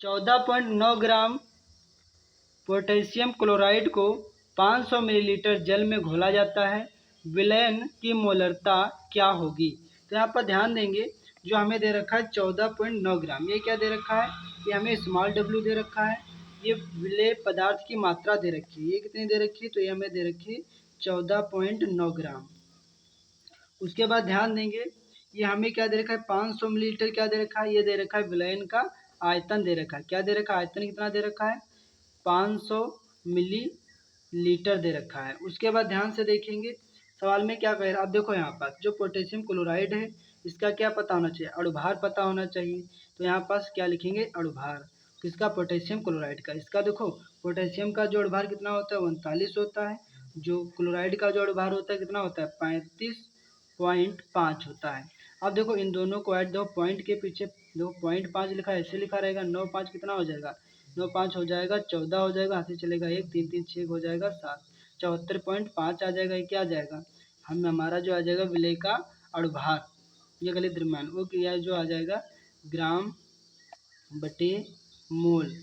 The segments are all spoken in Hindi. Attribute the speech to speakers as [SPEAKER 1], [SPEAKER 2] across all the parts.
[SPEAKER 1] 14.9 ग्राम पोटेशियम क्लोराइड को 500 मिलीलीटर जल में घोला जाता है, विलयन की मोलरता क्या होगी। तो यहाँ पर ध्यान देंगे, जो हमें दे रखा है 14.9 ग्राम, ये क्या दे रखा है, ये हमें स्मॉल डब्ल्यू दे रखा है, ये विलेय पदार्थ की मात्रा दे रखी है, ये कितनी दे रखी है, तो ये हमें दे रखी है 14.9 ग्राम। उसके बाद ध्यान देंगे, ये हमें क्या दे रखा है, 500 मिलीलीटर क्या दे रखा है, ये दे रखा है विलयन का आयतन दे रखा है, क्या दे रखा है, आयतन कितना दे रखा है, 500 मिलीलीटर दे रखा है। उसके बाद ध्यान से देखेंगे सवाल में क्या कह रहा है। अब देखो यहाँ पास जो पोटेशियम क्लोराइड है, इसका क्या पता होना चाहिए, अणुभार पता होना चाहिए। तो यहाँ पास क्या लिखेंगे, अणुभार किसका, पोटेशियम क्लोराइड का। इसका देखो पोटेशियम का जो अणुभार कितना होता है, 39 होता है। जो क्लोराइड का जो अणुभार होता है कितना होता है, 35.5 होता है। अब देखो इन दोनों को ऐड दो, पॉइंट के पीछे दो 0.5 लिखा है, ऐसे लिखा रहेगा, 9 5 कितना हो जाएगा, 9 5 हो जाएगा 14 हो जाएगा, हाथ से चलेगा 1 3 3 6 हो जाएगा 7, 74.5 आ जाएगा। ये क्या आ जाएगा, हम हमारा जो आ जाएगा विलेय का अणुभार, ये गलत द्रव्यमान वो क्या जो आ जाएगा ग्राम बटे मोल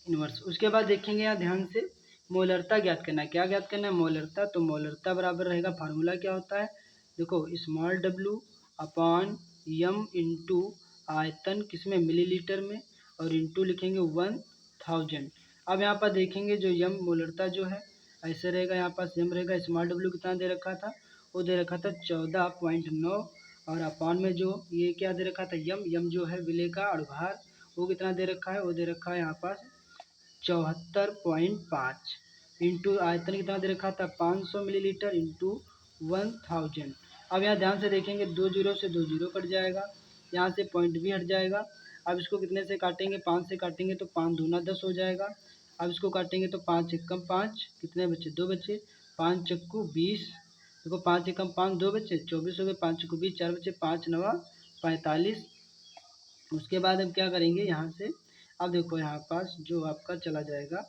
[SPEAKER 1] इनवर्स। उसके बाद देखेंगे यहाँ ध्यान से, मोलरता ज्ञात करना है। क्या ज्ञात करना है, मोलरता। तो मोलरता बराबर रहेगा, फार्मूला क्या होता है, देखो small W upon M into आयतन किसमें, मिलीलीटर में, और इंटू लिखेंगे 1000। अब यहाँ पर देखेंगे जो यम मोलरता जो है ऐसे रहेगा, यहाँ पास यम रहेगा, स्मॉल डब्ल्यू कितना दे रखा था, वो दे रखा था 14.9, और अपॉन में जो ये क्या दे रखा था, यम, यम जो है विलेय का अणुभार, वो कितना दे रखा है, वो दे रखा है यहाँ पास 74.5, इंटू आयतन कितना दे रखा था 500 मिलीलीटर इंटू 1000। अब यहाँ ध्यान से देखेंगे, 2 जीरो से 2 जीरो कट जाएगा, यहाँ से पॉइंट भी हट जाएगा। अब इसको कितने से काटेंगे, 5 से काटेंगे तो 5 दूना 10 हो जाएगा। अब इसको काटेंगे तो 5 एकम 5, कितने बचे, 2 बचे, 5 चक्कू 20, देखो 5 एकम 5 2 बचे, 24 हो गए, 5 चक्कू 20 4 बचे, 5 नवा 45। उसके बाद हम क्या करेंगे यहाँ से, अब देखो यहाँ पास जो आपका चला जाएगा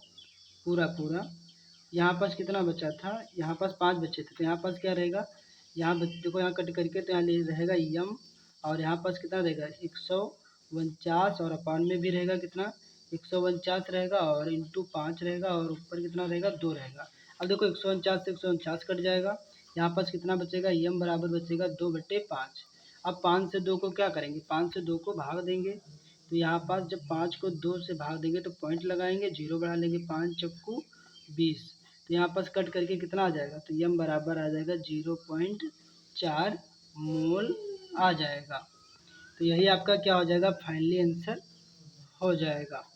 [SPEAKER 1] पूरा पूरा, यहाँ पास कितना बचा था, यहाँ पास 5 बचे थे, तो यहाँ पास क्या रहेगा, यहाँ देखो यहाँ कट करके तो यहाँ रहेगा यम, और यहाँ पास कितना रहेगा 149, और अपान में भी रहेगा कितना 149 रहेगा, और इंटू 5 रहेगा, और ऊपर कितना रहेगा 2 रहेगा। अब देखो 149 से 149 कट जाएगा, यहाँ पास कितना बचेगा, यम बराबर बचेगा 2/5। अब 5 से 2 को क्या करेंगे, 5 से 2 को भाग देंगे, तो यहाँ पास जब 5 को 2 से भाग देंगे तो पॉइंट लगाएंगे, जीरो बढ़ा लेंगे, 5 चक्कू 20, तो यहाँ पास कट करके कितना आ जाएगा, तो यम बराबर आ जाएगा 0.4 मोल आ जाएगा। तो यही आपका क्या हो जाएगा, फाइनली आंसर हो जाएगा।